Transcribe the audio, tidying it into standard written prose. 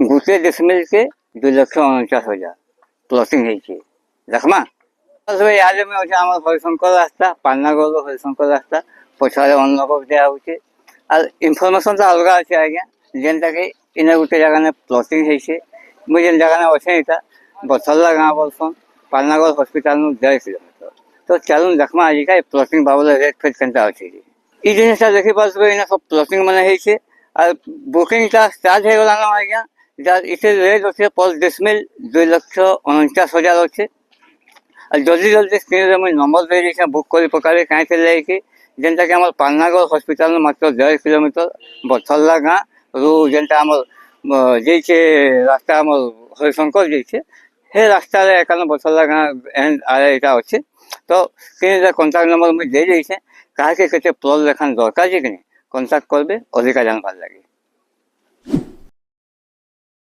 গোটে ডিসমিল কে 2,49,000 প্লটিং হয়েছে দেখমা ইহাদে আছে আমার হরিশঙ্কর রাস্তা পান্নাগড় হরিশঙ্কর রাস্তা পছরে অন্নকর দেওয়া হচ্ছে আর ইনফরমেশন তো অলগা আছে আজ্ঞা যেনটাকে ইনে গোটে জায়গায় প্লটিং হয়েছে মুই যেন জায়গায় অছে এটা বছরলা গাঁ বলছন পান্নাগড় হসপিটাল 1.5 কিলোমিটার তো চালুন দেখমা আজিকা প্লটিং বাবলে রেট ফেট কেনটা আছে এই জিনিসটা দেখি পারবে এনে সব প্লটিং মানে হয়েছে আর বুকিংটা স্টার্ট হয়ে গেল না আজ্ঞা যার ইসে রেট হচ্ছে পর ডিসমিল 2,49,000 হচ্ছে আর জলদি জলদি স্ক্রিনে মুই নম্বর দিয়ে দিয়েছি বুক করে পকারে কাঁইতে লেগি যেটাকি আমার পান্নাগড় হসপিটাল মাত্র 1.5 কিলোমিটার বছরলা গাঁ রু যেটা আমার যেইছে রাস্তা আমার হরিশঙ্কর যেইছে সেই রাস্তায় এখানে বছরলা গাঁ আর এটা আছে তো স্ক্রিনে কন্ট্যাক্ট নম্বর মুই দিয়ে দিয়েছে কাহাকে কেতে প্লট লেখান দরকার যে কিনে কন্ট্যাক্ট করবে অধিকার জানবার লাগে।